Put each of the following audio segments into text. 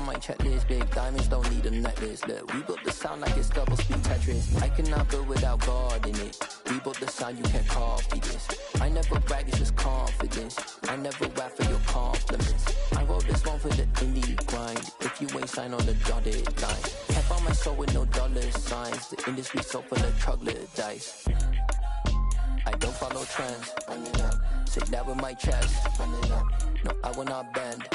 on my checklist. Big diamonds don't need a necklace. Look, we built the sound like it's double speed Tetris. I cannot build without God in it. We built the sound, you can't copy this. I never brag, it's just confidence. I never rap for your compliments. I wrote this one for the indie grind. If you ain't signed on the dotted line, kept on my soul with no dollar signs. The industry so full of troglodytes. I don't follow trends. Say that with my chest. No, I will not bend.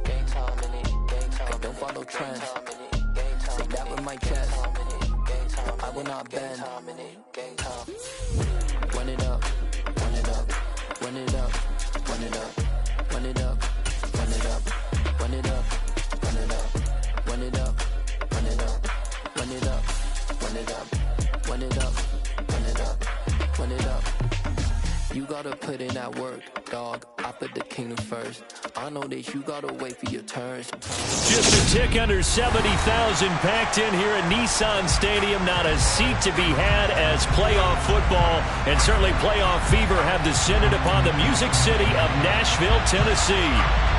Gang time in it. I don't follow trends. Say that with my chest. No, I will not bend. Run it up, run it up, run it up, run it up, run it up, run it up, run it up, run it up, run it up, run it up, run it up, run it up, run it up, run it up, run it up. You gotta put in that work, dog. I put the kingdom first. I know that you gotta wait for your turns. Just a tick under 70,000 packed in here at Nissan Stadium. Not a seat to be had as playoff football and certainly playoff fever have descended upon the Music City of Nashville, Tennessee.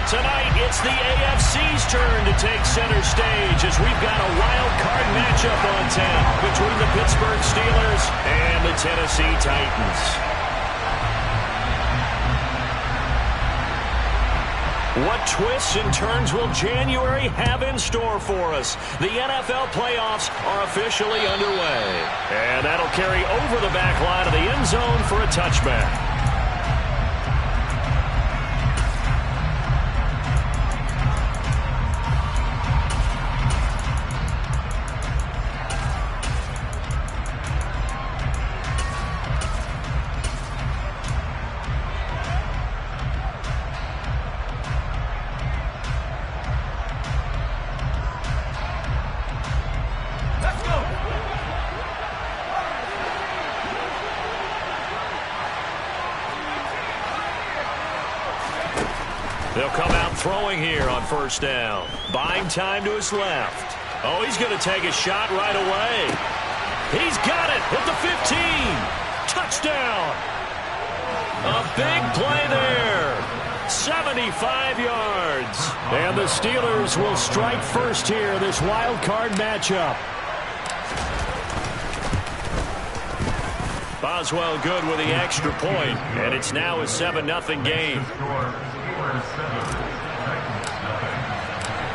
Tonight, it's the AFC's turn to take center stage as we've got a wild card matchup on tap between the Pittsburgh Steelers and the Tennessee Titans. What twists and turns will January have in store for us? The NFL playoffs are officially underway. And that'll carry over the back line of the end zone for a touchback. They'll come out throwing here on first down. Buying time to his left. Oh, he's going to take a shot right away. He's got it at the 15. Touchdown. A big play there. 75 yards. And the Steelers will strike first here, this wild card matchup. Boswell good with the extra point, and it's now a 7-0 game.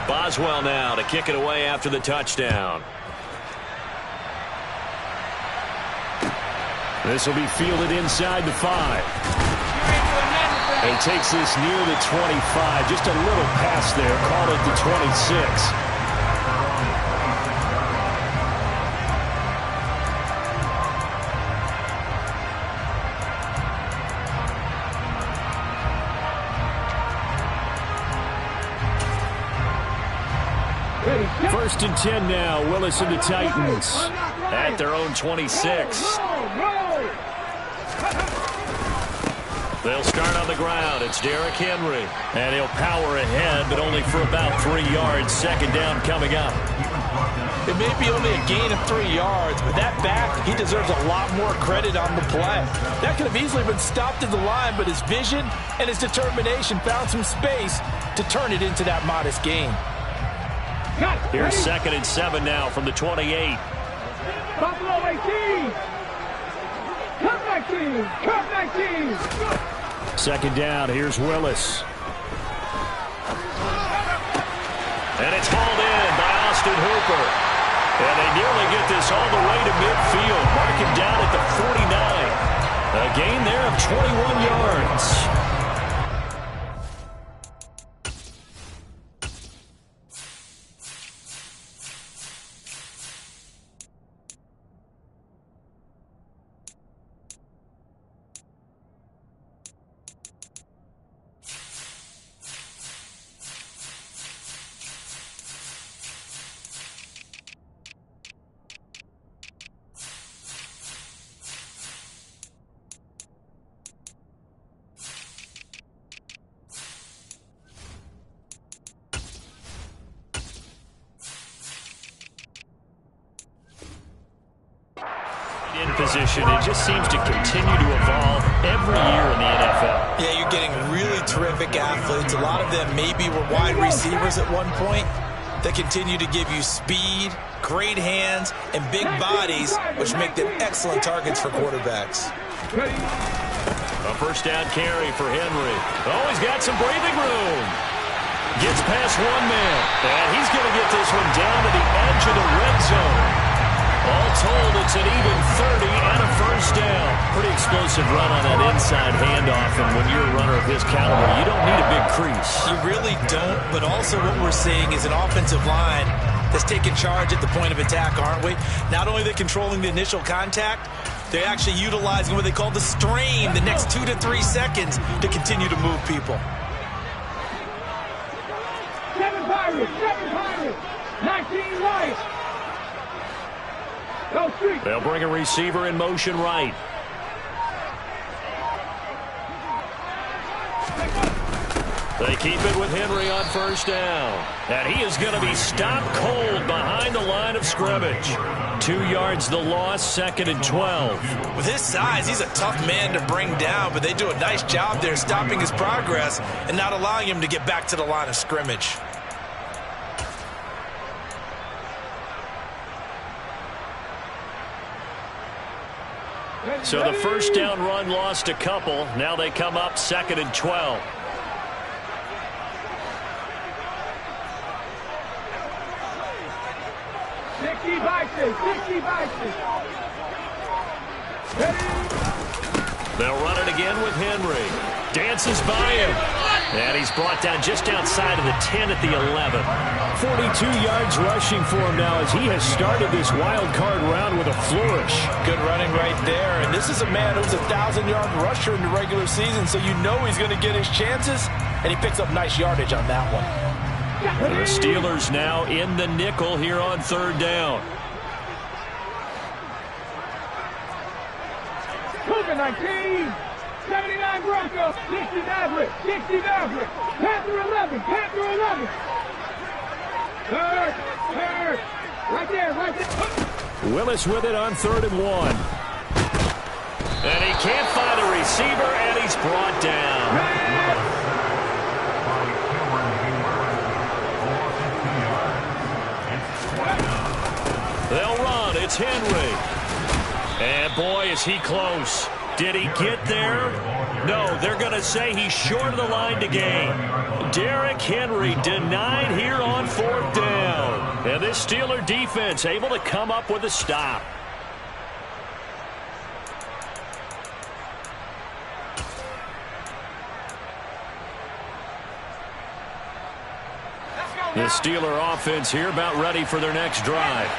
Boswell now to kick it away after the touchdown. This will be fielded inside the 5. And takes this near the 25. Just a little pass there. Call it the 26. First and 10 now. Willis and the Titans at their own 26. They'll start on the ground. It's Derrick Henry. And he'll power ahead, but only for about 3 yards. Second down coming up. It may be only a gain of 3 yards, but that back, he deserves a lot more credit on the play. That could have easily been stopped at the line, but his vision and his determination found some space to turn it into that modest gain. Here's 2nd and 7 now from the 28. Buffalo 18. Come back team. Come back team. Second down. Here's Willis. And it's hauled in by Austin Hooper. And they nearly get this all the way to midfield. Mark him down at the 49. A gain there of 21 yards. In position, it just seems to continue to evolve every year in the NFL. Yeah, you're getting really terrific athletes. A lot of them maybe were wide receivers at one point. They continue to give you speed, great hands, and big bodies, which make them excellent targets for quarterbacks. A first down carry for Henry. Oh, he's got some breathing room. Gets past one man, and he's going to get this one down to the edge of the red zone. All told, it's an even 30 and a first down. Pretty explosive run on that inside handoff, and when you're a runner of his caliber, you don't need a big crease. You really don't, but also what we're seeing is an offensive line that's taking charge at the point of attack, aren't we? Not only are they controlling the initial contact, they're actually utilizing what they call the strain, the next 2 to 3 seconds, to continue to move people. 7 Pirates, 19 right. They'll bring a receiver in motion right. They keep it with Henry on first down. And he is going to be stopped cold behind the line of scrimmage. 2 yards the loss, 2nd and 12. With his size, he's a tough man to bring down, but they do a nice job there stopping his progress and not allowing him to get back to the line of scrimmage. So the first down run lost a couple. Now they come up 2nd and 12. They'll run it again with Henry. Dances by him. And he's brought down just outside of the 10 at the 11. 42 yards rushing for him now as he has started this wild card round with a flourish. Good running right there. And this is a man who's a 1,000-yard rusher in the regular season, so you know he's going to get his chances. And he picks up nice yardage on that one. The Steelers now in the nickel here on 3rd down. Cougar 19, 79 Broncos, 60 Maverick, Panther 11, Third, right there. Willis with it on 3rd and 1. And he can't find a receiver, and he's brought down. They'll run. It's Henry. And boy, is he close. Did he get there? No, they're going to say he's short of the line to gain. Derrick Henry denied here on 4th down. And this Steeler defense able to come up with a stop. The Steeler offense here about ready for their next drive.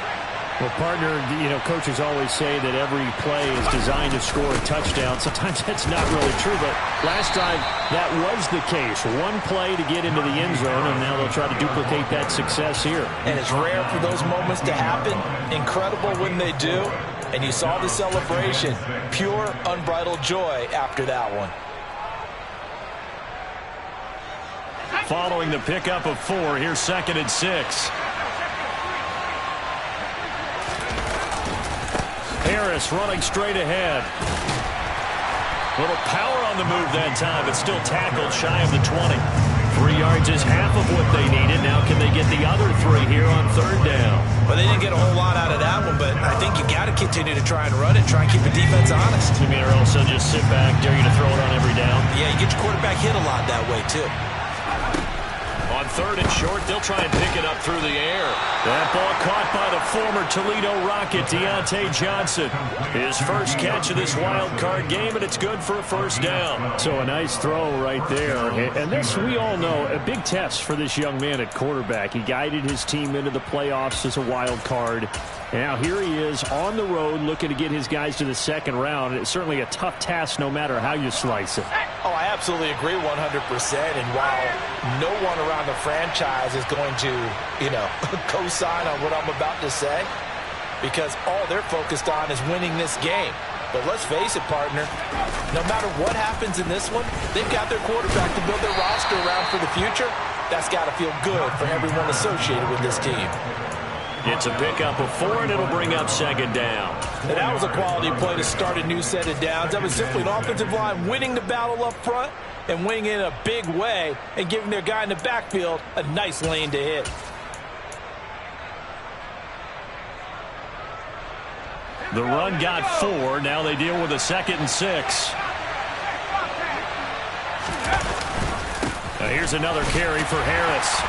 Well, partner, coaches always say that every play is designed to score a touchdown. Sometimes that's not really true, but last time that was the case. One play to get into the end zone, and now they'll try to duplicate that success here. And it's rare for those moments to happen. Incredible when they do. And you saw the celebration. Pure, unbridled joy after that one. Following the pickup of 4, here's 2nd and 6. Harris running straight ahead. A little power on the move that time, but still tackled shy of the 20. 3 yards is half of what they needed. Now can they get the other 3 here on 3rd down? Well, they didn't get a whole lot out of that one, but I think you got to continue to try and run it, try and keep the defense honest. You mean, or else they'll just sit back, dare you to throw it on every down? Yeah, you get your quarterback hit a lot that way, too. On 3rd and short, they'll try and pick it up through the air. That ball caught by the former Toledo Rocket, Deontay Johnson. His first catch of this wild card game, and it's good for a first down. So a nice throw right there. And this, we all know, a big test for this young man at quarterback. He guided his team into the playoffs as a wild card. Now here he is on the road looking to get his guys to the 2nd round. It's certainly a tough task no matter how you slice it. Oh, I absolutely agree 100%. And while no one around the franchise is going to, co-sign on what I'm about to say, because all they're focused on is winning this game. But let's face it, partner, no matter what happens in this one, they've got their quarterback to build their roster around for the future. That's got to feel good for everyone associated with this team. It's a pickup of 4, and it'll bring up 2nd down. And that was a quality play to start a new set of downs. That was simply an offensive line winning the battle up front and winning in a big way and giving their guy in the backfield a nice lane to hit. The run got 4. Now they deal with a 2nd and 6. Now here's another carry for Harris.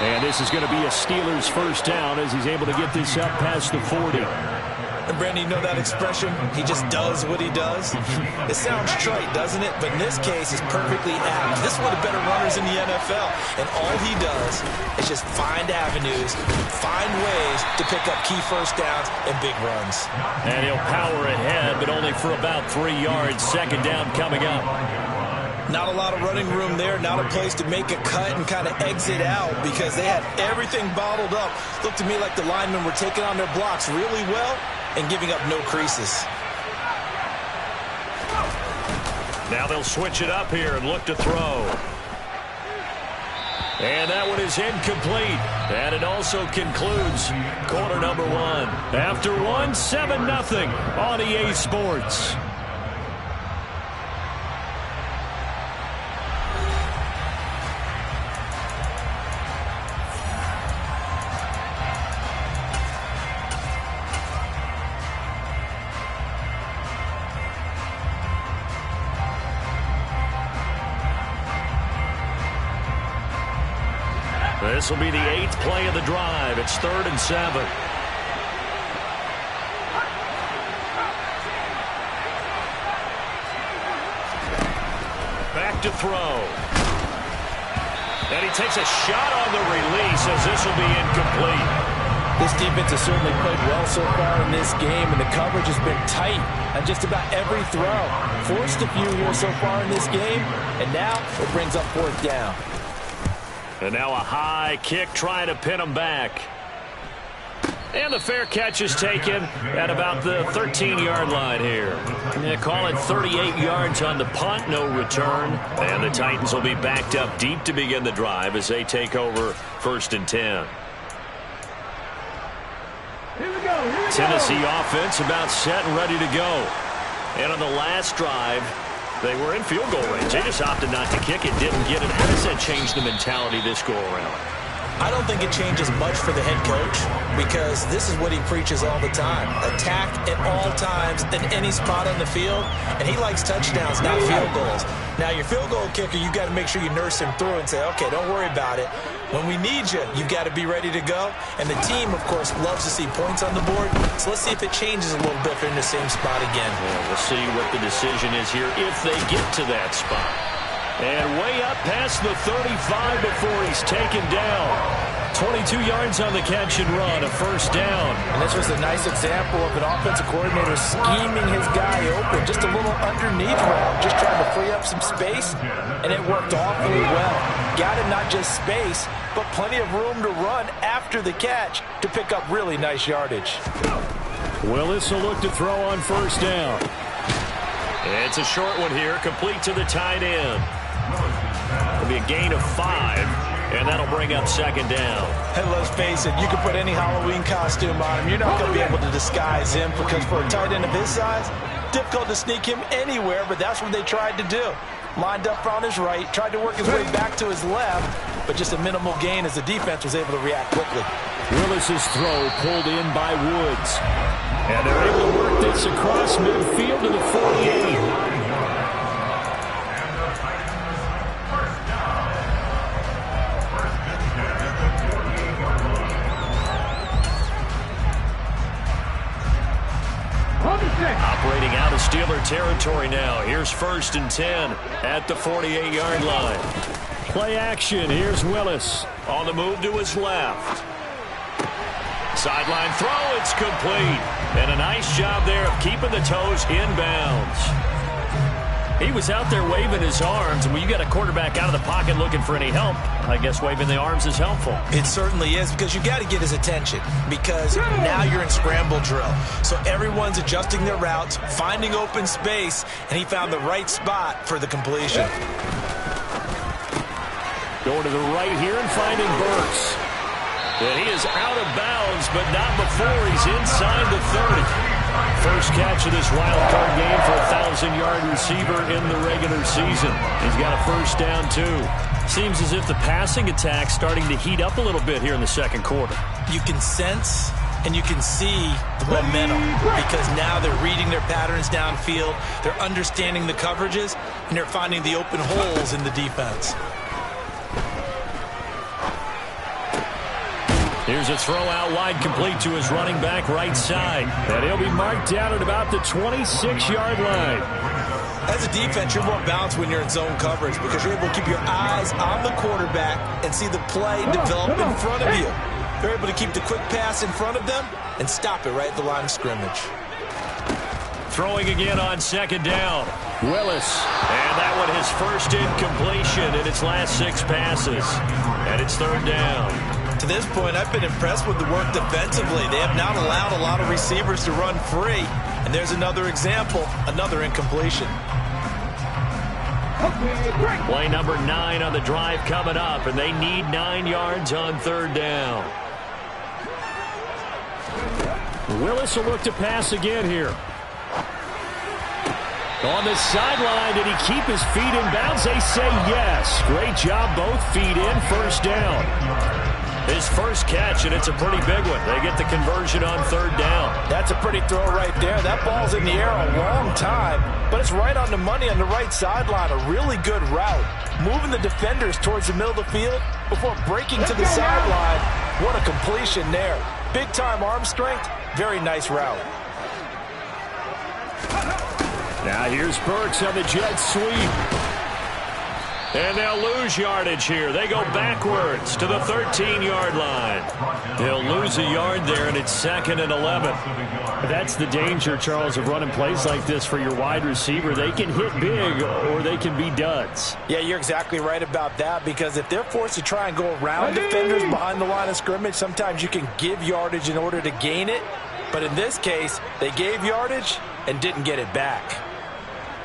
And this is going to be a Steelers first down as he's able to get this up past the 40. And Brandon, you know that expression? He just does what he does. It sounds trite, doesn't it? But in this case, it's perfectly apt. This is one of the better runners in the NFL. And all he does is just find avenues, find ways to pick up key first downs and big runs. And he'll power ahead, but only for about 3 yards. 2nd down coming up. Not a lot of running room there, not a place to make a cut and kind of exit out because they had everything bottled up. Looked to me like the linemen were taking on their blocks really well and giving up no creases. Now they'll switch it up here and look to throw. And that one is incomplete. And it also concludes quarter number 1. After 1, 7-0 on EA Sports. This will be the 8th play of the drive. It's 3rd and 7. Back to throw. And he takes a shot on the release as this will be incomplete. This defense has certainly played well so far in this game, and the coverage has been tight on just about every throw. Forced a few here so far in this game, and now it brings up 4th down. And now a high kick trying to pin him back. And the fair catch is taken at about the 13-yard line here. They call it 38 yards on the punt, no return. And the Titans will be backed up deep to begin the drive as they take over 1st and 10. Tennessee offense about set and ready to go. And on the last drive, they were in field goal range. They just opted not to kick it, didn't get it. How does that change the mentality this go-around? I don't think it changes much for the head coach because this is what he preaches all the time. Attack at all times in any spot on the field, and he likes touchdowns, not field goals. Now, your field goal kicker, you've got to make sure you nurse him through and say, okay, don't worry about it. When we need you, you've got to be ready to go. And the team, of course, loves to see points on the board. So let's see if it changes a little bit if they're in the same spot again. Well, we'll see what the decision is here if they get to that spot. And way up past the 35 before he's taken down. 22 yards on the catch and run, a 1st down. And this was a nice example of an offensive coordinator scheming his guy open. Just a little underneath route, just trying to free up some space, and it worked awfully well. Got him not just space, but plenty of room to run after the catch to pick up really nice yardage. Willis will look to throw on 1st down. It's a short one here, complete to the tight end. It'll be a gain of 5, and that'll bring up 2nd down. And let's face it, you can put any Halloween costume on him. You're not going to be able to disguise him because for a tight end of his size, difficult to sneak him anywhere, but that's what they tried to do. Lined up on his right, tried to work his way back to his left, but just a minimal gain as the defense was able to react quickly. Willis's throw pulled in by Woods. And they're able to work this across midfield to the 48. Operating out of Steeler territory now. Here's 1st and 10 at the 48-yard line. Play action. Here's Willis. On the move to his left. Sideline throw. It's complete. And a nice job there of keeping the toes inbounds. He was out there waving his arms, and when you got a quarterback out of the pocket looking for any help, I guess waving the arms is helpful. It certainly is because you got to get his attention because now you're in scramble drill. So everyone's adjusting their routes, finding open space, and he found the right spot for the completion. Going to the right here and finding Burks. And he is out of bounds, but not before he's inside the 30. First catch of this wild card game for a 1,000-yard receiver in the regular season. He's got a first down, too. Seems as if the passing attack's starting to heat up a little bit here in the second quarter. You can sense and you can see the momentum because now they're reading their patterns downfield, they're understanding the coverages, and they're finding the open holes in the defense. Here's a throw out wide, complete to his running back right side. And he'll be marked down at about the 26-yard line. As a defense, you're more balanced when you're in zone coverage because you're able to keep your eyes on the quarterback and see the play develop in front of you. You're able to keep the quick pass in front of them and stop it right at the line of scrimmage. Throwing again on second down. Willis. And that one his first incompletion in its last 6 passes. And it's third down. To this point, I've been impressed with the work defensively. They have not allowed a lot of receivers to run free. And there's another example, another incompletion. Play number 9 on the drive coming up, and they need 9 yards on third down. Willis will look to pass again here. On the sideline, did he keep his feet in bounds? They say yes. Great job, both feet in, first down. His first catch, and it's a pretty big one. They get the conversion on third down. That's a pretty throw right there. That ball's in the air a long time, but it's right on the money on the right sideline. A really good route. Moving the defenders towards the middle of the field before breaking to the sideline. What a completion there. Big-time arm strength. Very nice route. Now here's Burks on the jet sweep. And they'll lose yardage here. They go backwards to the 13-yard line. They'll lose a yard there, and it's 2nd and 11. That's the danger, Charles, of running plays like this for your wide receiver. They can hit big, or they can be duds. Yeah, you're exactly right about that, because if they're forced to try and go around defenders behind the line of scrimmage, sometimes you can give yardage in order to gain it. But in this case, they gave yardage and didn't get it back.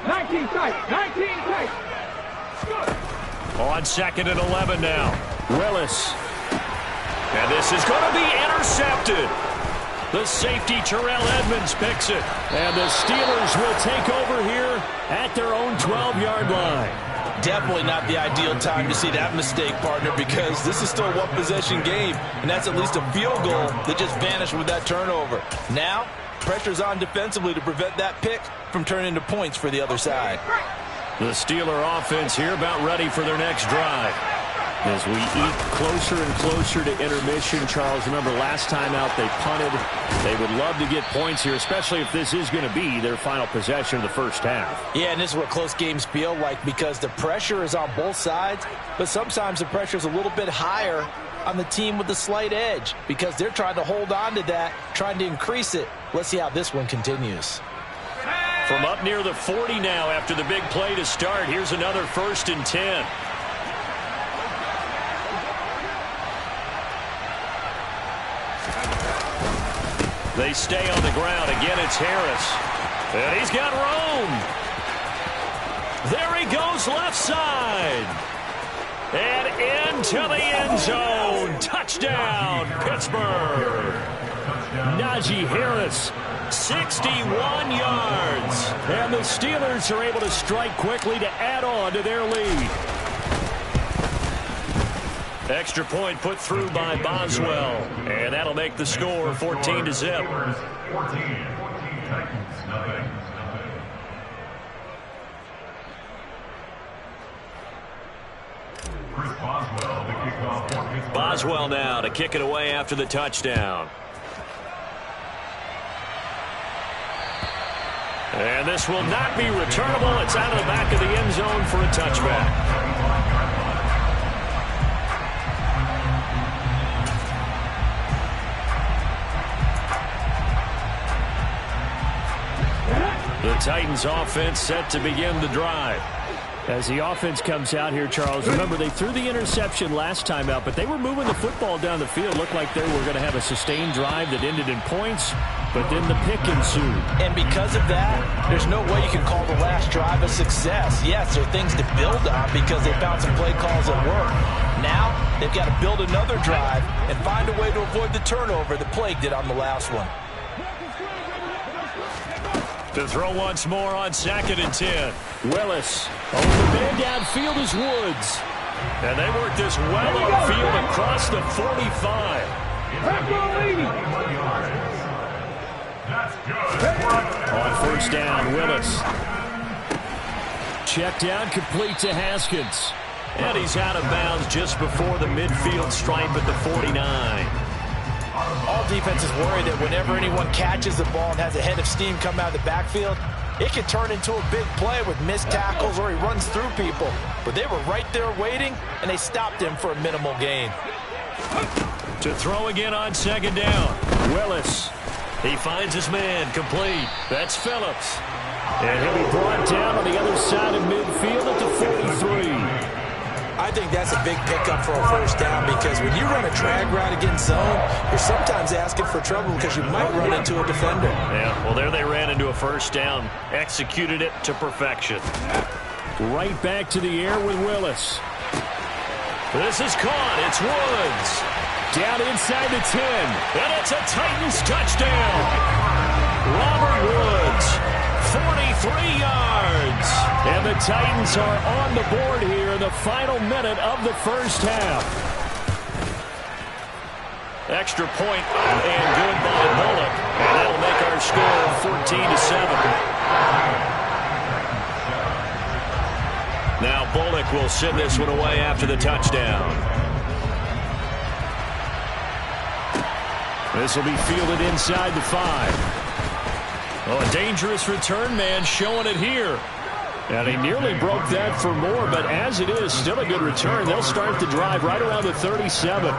19 tight, 19 tight. On 2nd and 11 now. Willis. And this is going to be intercepted. The safety, Terrell Edmonds, picks it. And the Steelers will take over here at their own 12-yard line. Definitely not the ideal time to see that mistake, partner, because this is still a one-possession game, and that's at least a field goal that just vanished with that turnover. Now, pressure's on defensively to prevent that pick from turning into points for the other side. The Steeler offense here about ready for their next drive. As we eat closer and closer to intermission, Charles, remember last time out they punted. They would love to get points here, especially if this is going to be their final possession of the first half. Yeah, and this is what close games feel like because the pressure is on both sides, but sometimes the pressure is a little bit higher on the team with the slight edge because they're trying to hold on to that, trying to increase it. Let's see how this one continues. From up near the 40 now after the big play to start, here's another 1st and 10. They stay on the ground. Again, it's Harris. And he's got room. There he goes left side. And into the end zone. Touchdown, Pittsburgh. Najee Harris. 61 yards. And the Steelers are able to strike quickly to add on to their lead. Extra point put through by Boswell. And that'll make the score 14-0. Boswell now to kick it away after the touchdown. And this will not be returnable. It's out of the back of the end zone for a touchback. The Titans offense set to begin the drive. As the offense comes out here, Charles, remember they threw the interception last time out, but they were moving the football down the field. Looked like they were going to have a sustained drive that ended in points, but then the pick ensued. And because of that, there's no way you can call the last drive a success. Yes, there are things to build on because they found some play calls that work. Now, they've got to build another drive and find a way to avoid the turnover that plagued it on the last one. To throw once more on 2nd and 10. Willis. Over the man downfield is Woods. And they work this well upfield across the 45. On 1st down, Willis. Check down, complete to Haskins. And he's out of bounds just before the midfield stripe at the 49. All defenses worry that whenever anyone catches the ball and has a head of steam come out of the backfield, it can turn into a big play with missed tackles or he runs through people. But they were right there waiting, and they stopped him for a minimal gain. To throw again on 2nd down. Willis. He finds his man, complete. That's Phillips. And he'll be brought down on the other side of midfield at the 43. I think that's a big pickup for a 1st down because when you run a drag route against zone, you're sometimes asking for trouble because you might run into a defender. Yeah, well, there they ran into a 1st down. Executed it to perfection. Right back to the air with Willis. This is caught. It's Woods. Down inside the 10. And it's a Titans touchdown. Robert Woods, 43 yards. And the Titans are on the board here in the final minute of the 1st half. Extra point up and good by Bullock. And that'll make our score 14-7. Now Bullock will send this one away after the touchdown. This will be fielded inside the 5. Oh, a dangerous return man showing it here. And he nearly broke that for more, but as it is, still a good return. They'll start the drive right around the 37.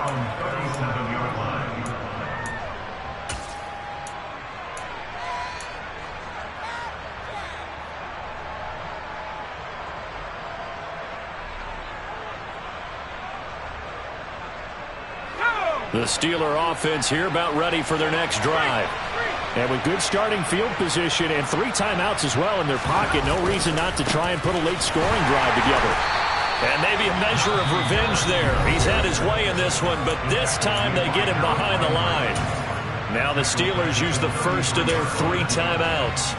The Steeler offense here about ready for their next drive. And with good starting field position and 3 timeouts as well in their pocket, no reason not to try and put a late scoring drive together. And maybe a measure of revenge there. He's had his way in this one, but this time they get him behind the line. Now the Steelers use the first of their 3 timeouts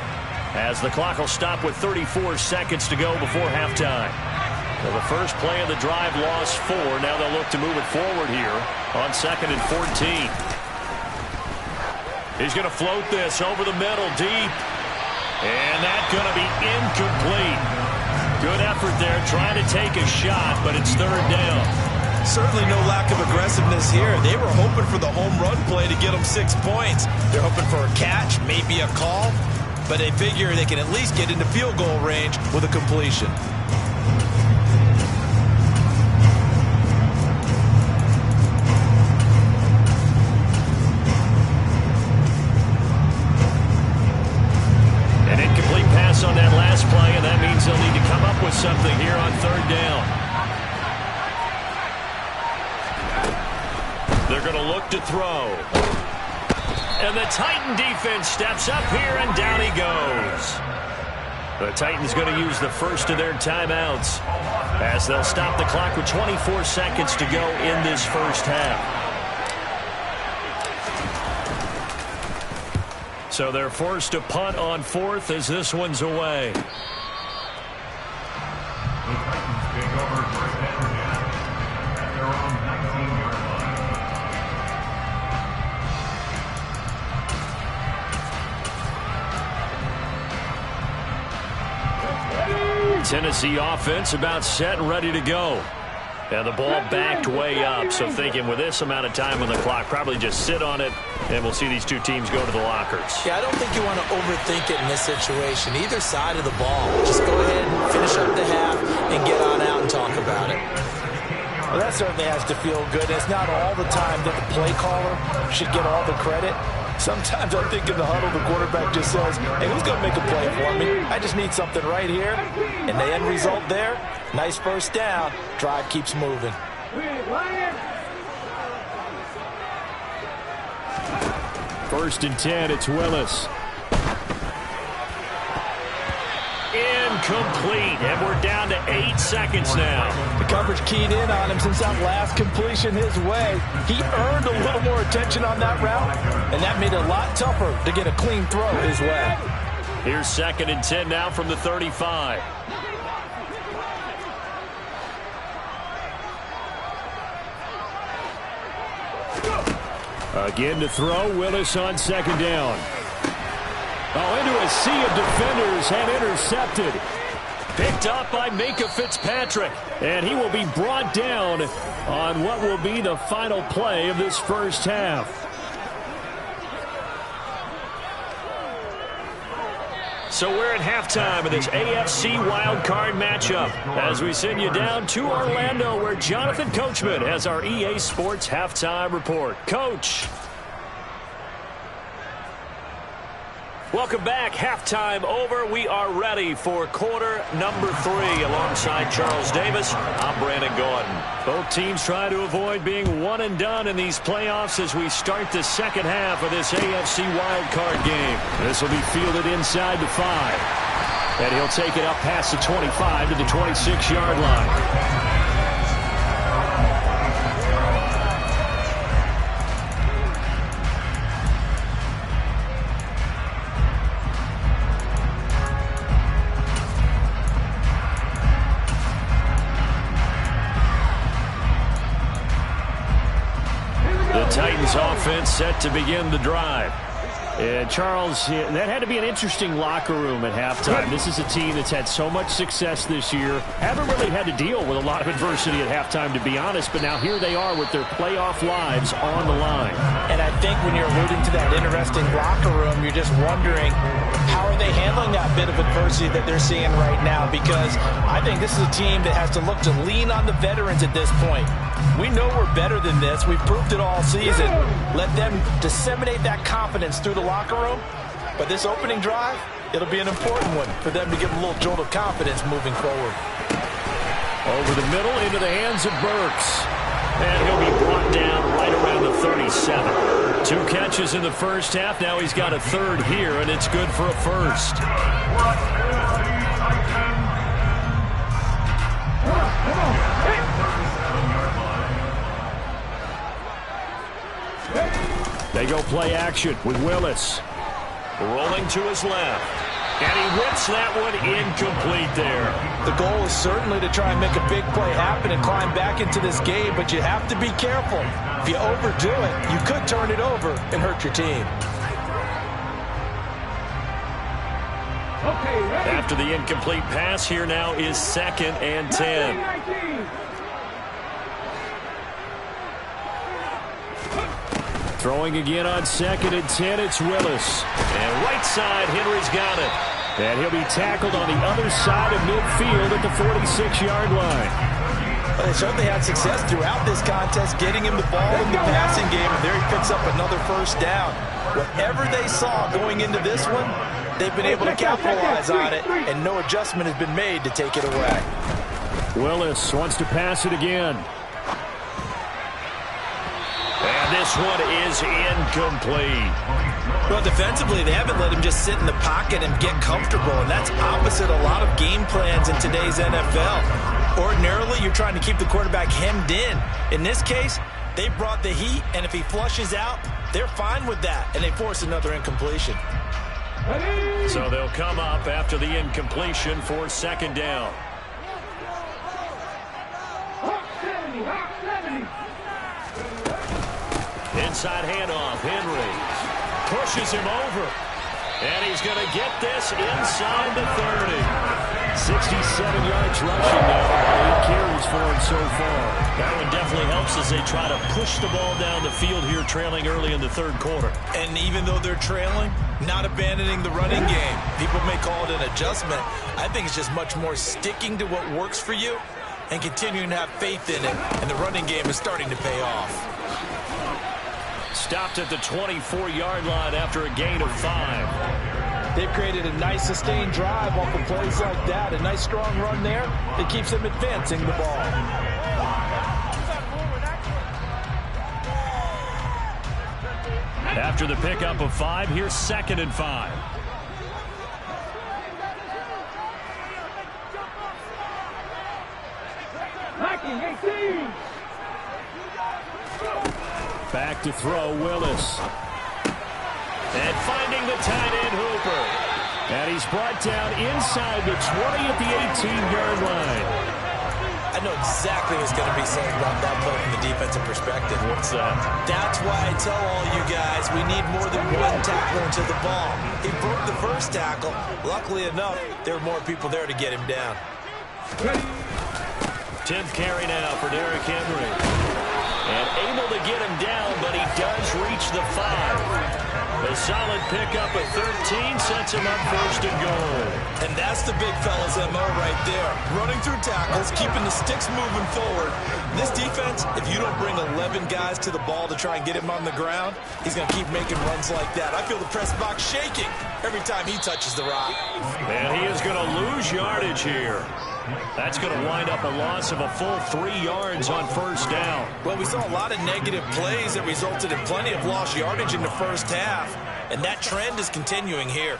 as the clock will stop with 34 seconds to go before halftime. Well, the first play of the drive lost 4. Now they'll look to move it forward here on 2nd and 14. He's going to float this over the middle deep. And that's going to be incomplete. Good effort there trying to take a shot, but it's 3rd down. Certainly no lack of aggressiveness here. They were hoping for the home run play to get them 6 points. They're hoping for a catch, maybe a call, but they figure they can at least get into field goal range with a completion. On that last play, and that means they'll need to come up with something here on 3rd down. They're going to look to throw. And the Titan defense steps up here, and down he goes. The Titans going to use the first of their timeouts as they'll stop the clock with 24 seconds to go in this 1st half. So they're forced to punt on 4th as this one's away. Tennessee offense about set and ready to go. And the ball backed way up, so thinking with this amount of time on the clock, probably just sit on it, and we'll see these 2 teams go to the lockers. Yeah, I don't think you want to overthink it in this situation. Either side of the ball. Just go ahead and finish up the half and get on out and talk about it. Well, that certainly has to feel good. It's not all the time that the play caller should get all the credit. Sometimes I think in the huddle, the quarterback just says, hey, who's going to make a play for me? I just need something right here. And the end result there, nice 1st down. Drive keeps moving. 1st and 10, it's Willis. incomplete, and we're down to 8 seconds now. The coverage keyed in on him since that last completion his way. He earned a little more attention on that route, and that made it a lot tougher to get a clean throw his way. Here's 2nd and 10 now from the 35. Again to throw. Willis on 2nd down. Oh, into a sea of defenders and intercepted. Picked up by Minkah Fitzpatrick. And he will be brought down on what will be the final play of this first half. So we're at halftime of this AFC wildcard matchup as we send you down to Orlando where Jonathan Coachman has our EA Sports halftime report. Coach. Welcome back. Halftime over. We are ready for quarter number 3. Alongside Charles Davis, I'm Brandon Gordon. Both teams try to avoid being one and done in these playoffs as we start the second half of this AFC wildcard game. This will be fielded inside the 5. And he'll take it up past the 25 to the 26-yard line. Titans offense set to begin the drive. And Charles, that had to be an interesting locker room at halftime. This is a team that's had so much success this year. Haven't really had to deal with a lot of adversity at halftime, to be honest. But now here they are with their playoff lives on the line. And I think when you're alluding to that interesting locker room, you're just wondering, how are they handling that bit of adversity that they're seeing right now? Because I think this is a team that has to look to lean on the veterans at this point. We know we're better than this. We've proved it all season. Let them disseminate that confidence through the locker room. But this opening drive, it'll be an important one for them to give a little jolt of confidence moving forward. Over the middle into the hands of Burks. And he'll be brought down right around the 37. 2 catches in the first half. Now he's got a 3rd here, and it's good for a 1st. They go play action with Willis. Rolling to his left. And he whips that one incomplete there. The goal is certainly to try and make a big play happen and climb back into this game, but you have to be careful. If you overdo it, you could turn it over and hurt your team. After the incomplete pass, here now is 2nd and 10. Throwing again on 2nd and 10, it's Willis. And right side, Henry's got it. And he'll be tackled on the other side of midfield at the 46-yard line. Well, they certainly had success throughout this contest, getting him the ball in the passing game, and there he picks up another 1st down. Whatever they saw going into this one, they've been able to capitalize on it, and no adjustment has been made to take it away. Willis wants to pass it again. And this one is incomplete. Well, defensively, they haven't let him just sit in the pocket and get comfortable, and that's opposite a lot of game plans in today's NFL. Ordinarily, you're trying to keep the quarterback hemmed in. In this case, they brought the heat, and if he flushes out, they're fine with that, and they force another incompletion. So they'll come up after the incompletion for 2nd down. Inside handoff, Henry pushes him over. And he's going to get this inside the 30. 67 yards rushing now. 8 carries for him so far. That one definitely helps as they try to push the ball down the field here, trailing early in the 3rd quarter. And even though they're trailing, not abandoning the running game. People may call it an adjustment. I think it's just much more sticking to what works for you and continuing to have faith in it. And the running game is starting to pay off. Stopped at the 24-yard line after a gain of 5. They've created a nice sustained drive off of plays like that. A nice strong run there that keeps them advancing the ball. After the pickup of 5, here's 2nd and 5. Back to throw, Willis. And finding the tight end, Hooper. And he's brought down inside the 20 at the 18-yard line. I know exactly what's going to be said about that play from the defensive perspective. What's that? That's why I tell all you guys we need more than one tackler into the ball. He broke the first tackle. Luckily enough, there were more people there to get him down. 10th carry now for Derrick Henry. And able to get him down, but he does reach the 5. A solid pickup of 13 sets him up first and goal. And that's the big fella's MO right there. Running through tackles, keeping the sticks moving forward. This defense, if you don't bring 11 guys to the ball to try and get him on the ground, he's going to keep making runs like that. I feel the press box shaking every time he touches the rock. And he is going to lose yardage here. That's going to wind up a loss of a full 3 yards on first down. Well, we saw a lot of negative plays that resulted in plenty of lost yardage in the first half, and that trend is continuing here.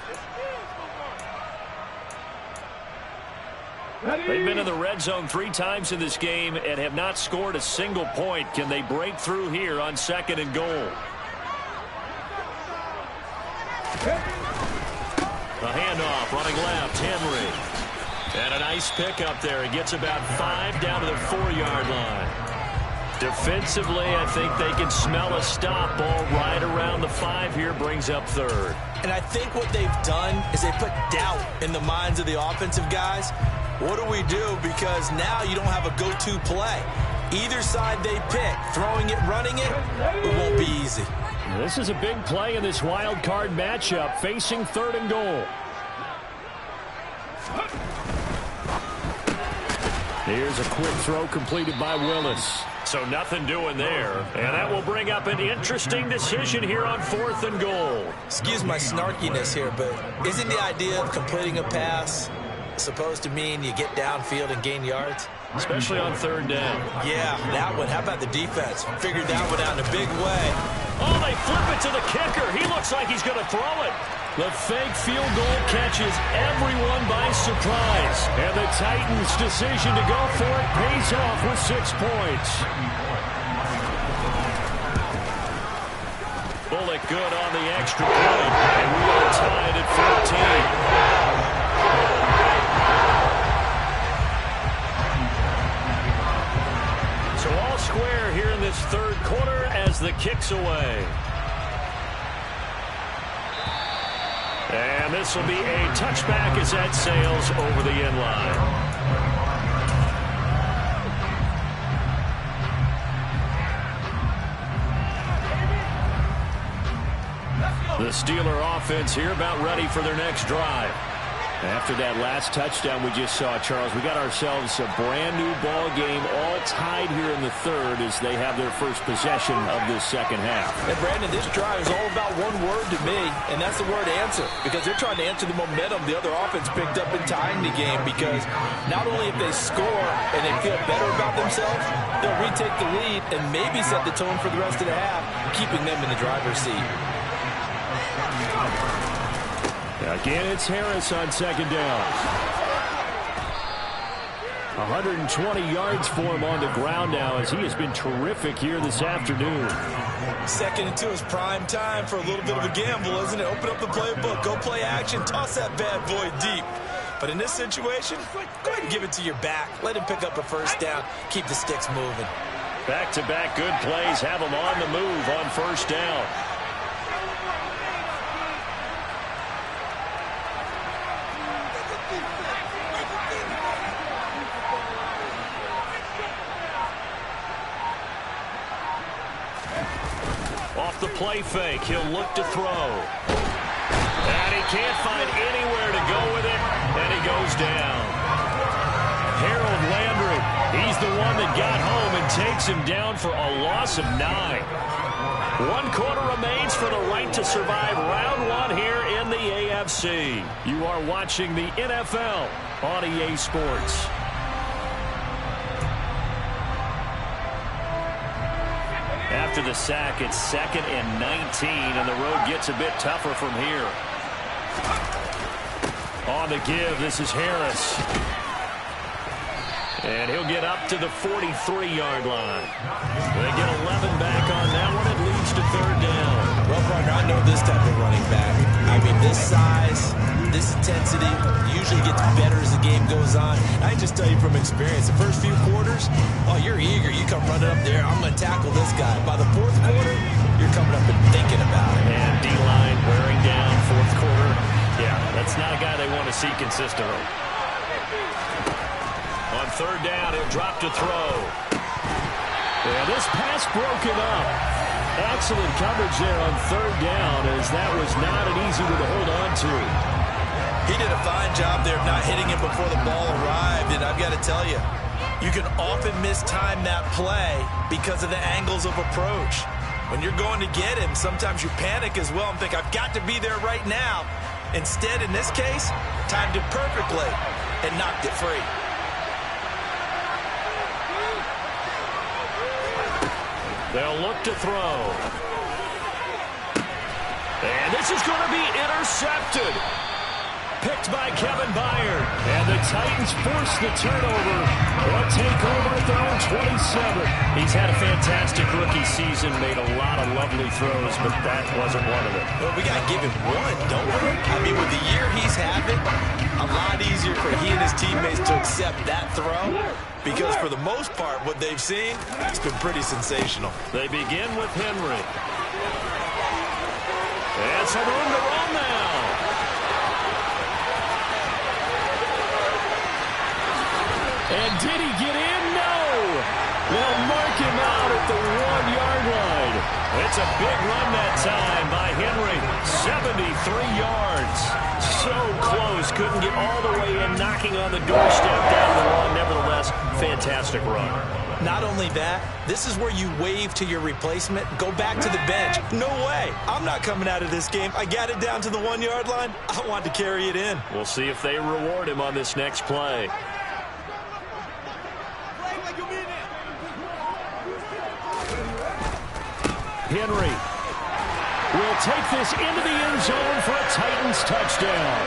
They've been in the red zone 3 times in this game and have not scored a single point. Can they break through here on 2nd and goal? A handoff, running left, Henry. And a nice pickup there. He gets about 5 down to the 4-yard line. Defensively, I think they can smell a stop. Ball right around the 5 here, brings up 3rd. And I think what they've done is they put doubt in the minds of the offensive guys. What do we do? Because now you don't have a go-to play. Either side they pick, throwing it, running it, it won't be easy. This is a big play in this wild card matchup, facing 3rd and goal. Here's a quick throw completed by Willis. So nothing doing there. And that will bring up an interesting decision here on 4th and goal. Excuse my snarkiness here, but isn't the idea of completing a pass supposed to mean you get downfield and gain yards? Especially on 3rd down. Yeah, that one. How about the defense? Figured that one out in a big way. Oh, they flip it to the kicker. He looks like he's going to throw it. The fake field goal catches everyone by surprise. And the Titans' decision to go for it pays off with 6 points. Bullock good on the extra point. And we are tied at 14. So all square here in this 3rd quarter as the kick's away. And this will be a touchback as that sails over the end line. The Steeler offense here about ready for their next drive. After that last touchdown we just saw, Charles, we got ourselves a brand new ball game, all tied here in the 3rd as they have their first possession of this 2nd half. And Brandon, this drive is all about one word to me, and that's the word answer, because they're trying to answer the momentum the other offense picked up in tying the game, because not only if they score and they feel better about themselves, they'll retake the lead and maybe set the tone for the rest of the half, keeping them in the driver's seat. Again, it's Harris on 2nd down. 120 yards for him on the ground now as he has been terrific here this afternoon. 2nd and 2 is prime time for a little bit of a gamble, isn't it? Open up the playbook, go play action, toss that bad boy deep. But in this situation, go ahead and give it to your back. Let him pick up a first down, keep the sticks moving. Back-to-back good plays have him on the move on first down. Off the play fake, he'll look to throw. And he can't find anywhere to go with it, and he goes down. Harold Landry, he's the one that got home and takes him down for a loss of 9. 1 quarter remains for the right to survive round 1 here in the AFC. You are watching the NFL on EA Sports. After the sack, it's 2nd and 19, and the road gets a bit tougher from here. On the give, this is Harris. And he'll get up to the 43-yard line. They get 11 back on that one. It I know this type of running back. I mean, this size, this intensity usually gets better as the game goes on. I can just tell you from experience, the first few quarters, oh, you're eager. You come running up there, I'm going to tackle this guy. By the fourth quarter, you're coming up and thinking about it. And D-line wearing down fourth quarter. Yeah, that's not a guy they want to see consistently. On third down, he'll drop to throw. Yeah, this pass broken up. Excellent coverage there on third down, as that was not an easy one to hold on to. He did a fine job there of not hitting him before the ball arrived, and I've got to tell you, you can often mistime that play because of the angles of approach. When you're going to get him, sometimes you panic as well and think, I've got to be there right now. Instead, in this case, timed it perfectly and knocked it free. They'll look to throw. And this is going to be intercepted. Picked by Kevin Byard. And the Titans force the turnover. They'll take over at their own 27. He's had a fantastic rookie season, made a lot of lovely throws, but that wasn't one of them. Well, we got to give him one, don't we? I mean, with the year he's having, a lot easier for he and his teammates to accept that throw, because for the most part, what they've seen, it's been pretty sensational. They begin with Henry. And some room to run now. And did he get in? No. They'll mark him out at the 1-yard line. It's a big run that time by Henry. 73 yards. So close. Couldn't get all the way in, knocking on the doorstep down the run. Nevertheless, fantastic run. Not only that, this is where you wave to your replacement, go back to the bench. No way. I'm not coming out of this game. I got it down to the 1-yard line. I want to carry it in. We'll see if they reward him on this next play. Henry will take this into the end zone for a Titans touchdown.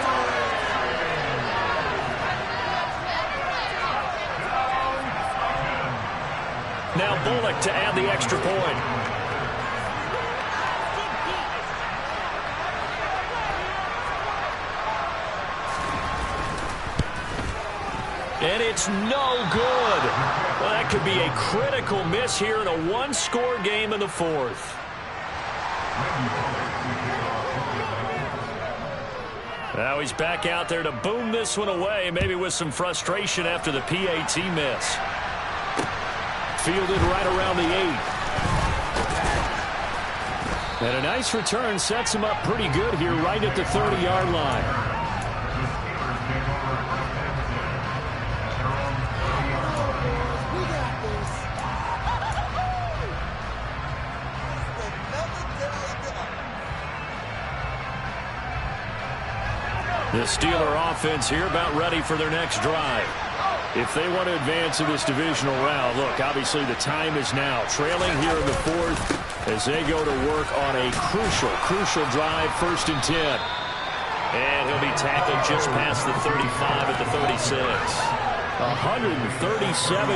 Now Bullock to add the extra point. And it's no good. Well, that could be a critical miss here in a one-score game in the fourth. Now he's back out there to boom this one away, maybe with some frustration after the PAT miss. Fielded right around the 8. And a nice return sets him up pretty good here right at the 30-yard line. The Steeler offense here about ready for their next drive. If they want to advance in this divisional round, look, obviously the time is now. Trailing here in the fourth as they go to work on a crucial drive, 1st and 10. And he'll be tackled just past the 35 at the 36. 137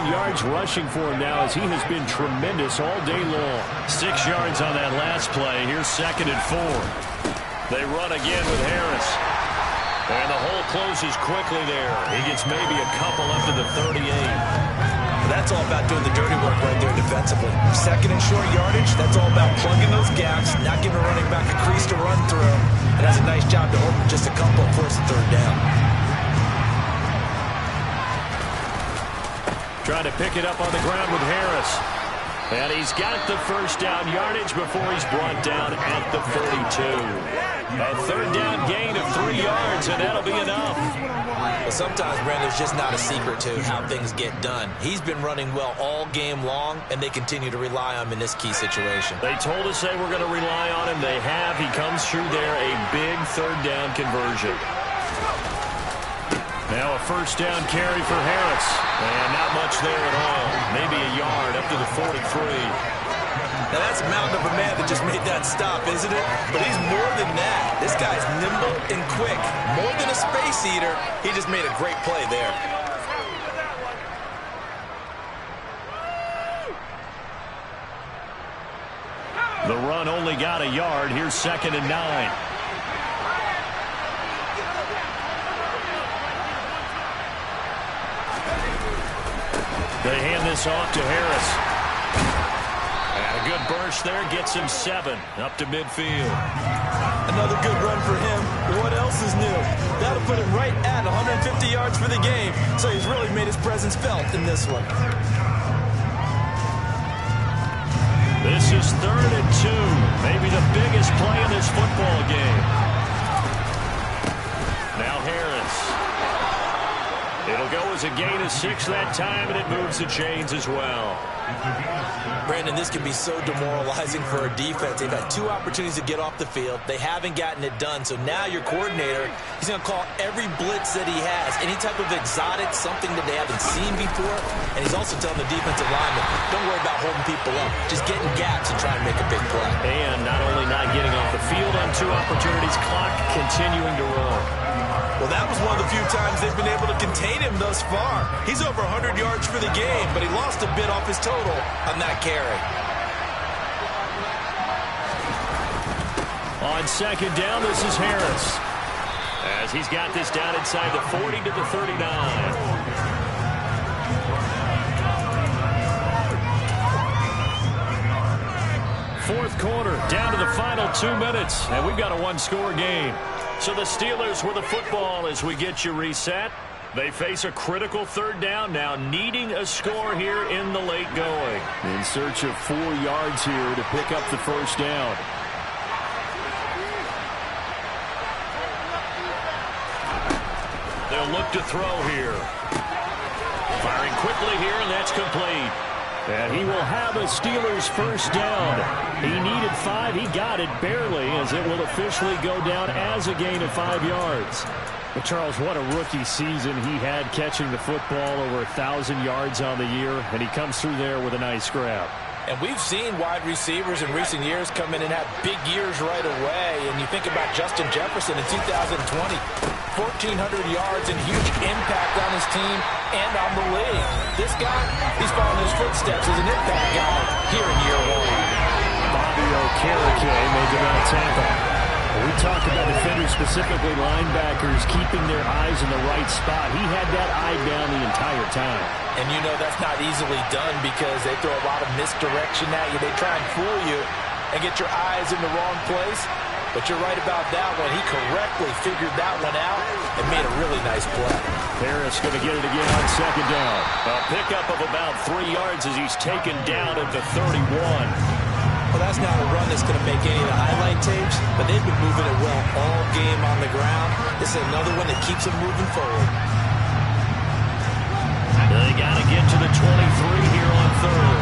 yards rushing for him now as he has been tremendous all day long. 6 yards on that last play. Here's 2nd and 4. They run again with Harris. And the hole closes quickly there. He gets maybe a couple up to the 38. That's all about doing the dirty work right there defensively. 2nd and short yardage, that's all about plugging those gaps, not giving a running back a crease to run through. And that's a nice job to open just a couple of 4th and 3rd down. Trying to pick it up on the ground with Harris. And he's got the 1st down yardage before he's brought down at the 42. A 3rd down gain of 3 yards, and that'll be enough. Well, sometimes, Brandon, there's just not a secret to how things get done. He's been running well all game long, and they continue to rely on him in this key situation. They told us they were going to rely on him. They have. He comes through there, a big 3rd down conversion. Now a 1st down carry for Harris. And not much there at all. Maybe a yard up to the 43. Now, that's a mountain of a man that just made that stop, isn't it? But he's more than that. This guy's nimble and quick. More than a space eater, he just made a great play there. The run only got a yard. Here's 2nd and 9. They hand this off to Harris. And a good burst there gets him 7 up to midfield. Another good run for him. What else is new? That'll put him right at 150 yards for the game. So he's really made his presence felt in this one. This is 3rd and 2. Maybe the biggest play in this football game. Now Harris. It'll go as a gain of 6 that time, and it moves the chains as well. Brandon, this can be so demoralizing for a defense. They've had 2 opportunities to get off the field. They haven't gotten it done. So now your coordinator, he's going to call every blitz that he has, any type of exotic, something that they haven't seen before. And he's also telling the defensive lineman, don't worry about holding people up. Just get in gaps and try and make a big play. And not only not getting off the field on 2 opportunities, clock continuing to roll. Well, that was one of the few times they've been able to contain him thus far. He's over 100 yards for the game, but he lost a bit off his total on that carry. On 2nd down, this is Harris. As he's got this down inside the 40 to the 39. 4th quarter, down to the final 2 minutes, and we've got a 1-score game. So the Steelers with the football as we get you reset. They face a critical 3rd down now, needing a score here in the late going. In search of 4 yards here to pick up the 1st down. They'll look to throw here. Firing quickly here, and that's complete. And he will have a Steelers 1st down. He needed 5. He got it barely, as it will officially go down as a gain of 5 yards. But Charles, what a rookie season he had, catching the football over 1,000 yards on the year, and he comes through there with a nice grab. And we've seen wide receivers in recent years come in and have big years right away. And you think about Justin Jefferson in 2020, 1,400 yards and huge impact on his team and on the league. This guy, he's following his footsteps as an impact guy here in year 1. Bobby Okereke making that tackle. We talked about defenders, specifically linebackers, keeping their eyes in the right spot. He had that eye down the entire time. And you know that's not easily done because they throw a lot of misdirection at you. They try and fool you and get your eyes in the wrong place. But you're right about that one. He correctly figured that one out and made a really nice play. Harris going to get it again on 2nd down. A pickup of about 3 yards as he's taken down at the 31. Well, that's not a run that's going to make any of the highlight tapes, but they've been moving it well all game on the ground. This is another one that keeps them moving forward. They got to get to the 23 here on 3rd.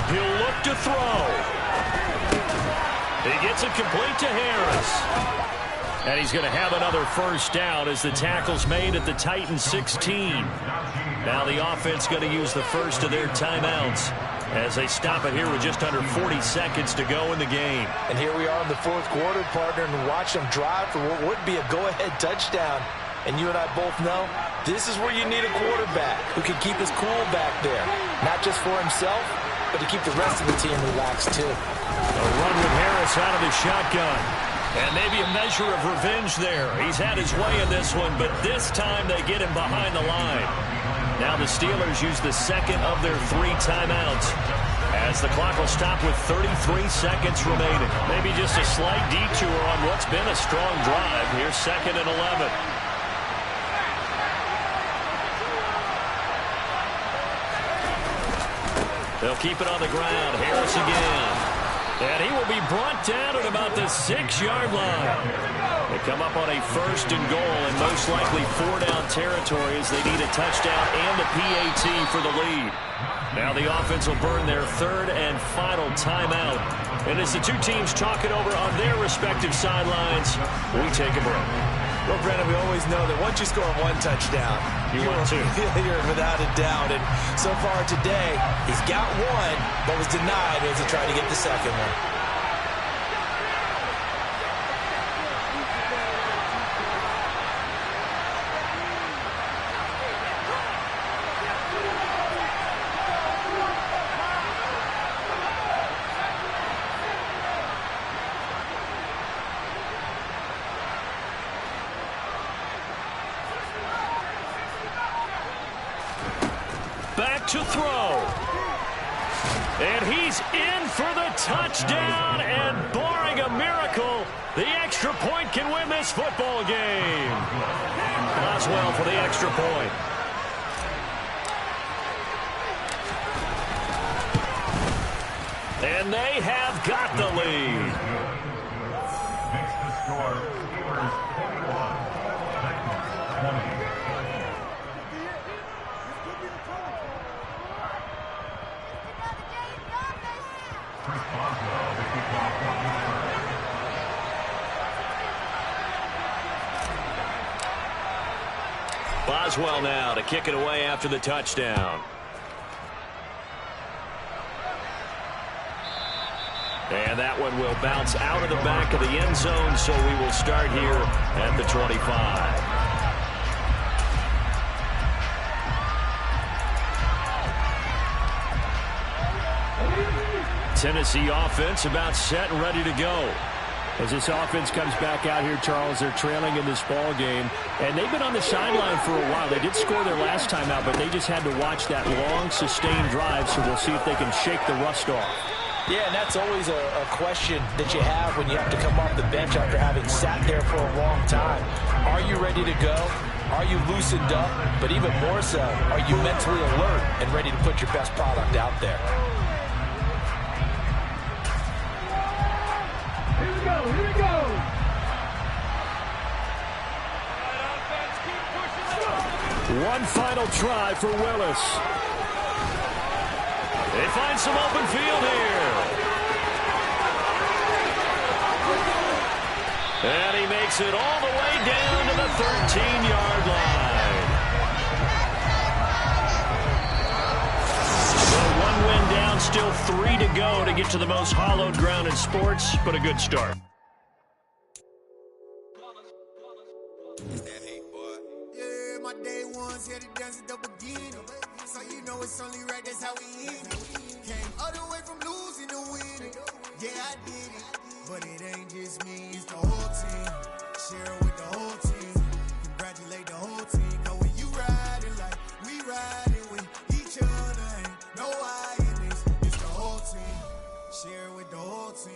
He'll look to throw. He gets it complete to Harris. And he's going to have another 1st down as the tackle's made at the Titans 16. Now the offense going to use the first of their timeouts as they stop it here with just under 40 seconds to go in the game. And here we are in the 4th quarter, partner, and watch them drive for what would be a go-ahead touchdown. And you and I both know this is where you need a quarterback who can keep his cool back there. Not just for himself, but to keep the rest of the team relaxed too. A run with Harris out of the shotgun. And maybe a measure of revenge there. He's had his way in this one, but this time they get him behind the line. Now the Steelers use the 2nd of their 3 timeouts as the clock will stop with 33 seconds remaining. Maybe just a slight detour on what's been a strong drive. Here's 2nd and 11. They'll keep it on the ground. Harris again. And he will be brought down at about the 6-yard line. They come up on a 1st and goal and most likely 4-down territory as they need a touchdown and a PAT for the lead. Now the offense will burn their 3rd and final timeout. And as the 2 teams talk it over on their respective sidelines, we take a break. Well, Brandon, we always know that once you score 1 touchdown, you want 2. You're without a doubt. And so far today, he's got 1, but was denied as he tried to get the 2nd one. to throw. And he's in for the touchdown, and barring a miracle, the extra point can win this football game. Boswell for the extra point. And they have got the lead. Makes the score. Steelers 21, Texans 20. Chris Boswell, the kickoff for Pittsburgh. Boswell now to kick it away after the touchdown. And that one will bounce out of the back of the end zone, so we will start here at the 25. Tennessee offense about set and ready to go. As this offense comes back out here, Charles, they're trailing in this ball game, and they've been on the sideline for a while. They did score their last time out, but they just had to watch that long, sustained drive, so we'll see if they can shake the rust off. Yeah, and that's always a question that you have when you have to come off the bench after having sat there for a long time. Are you ready to go? Are you loosened up? But even more so, are you mentally alert and ready to put your best product out there? Here we go, here we go. One final try for Willis. They find some open field here. And he makes it all the way down to the 13-yard line. So one win down, still 3 to go to get to the most hallowed ground in sports, but a good start. Yeah, my day ones here to dance at the beginning. So you know it's only right, that's how we eat it. Came all the way from losing to winning. Yeah, I did it. But it ain't just me, it's the whole team. Share it with the whole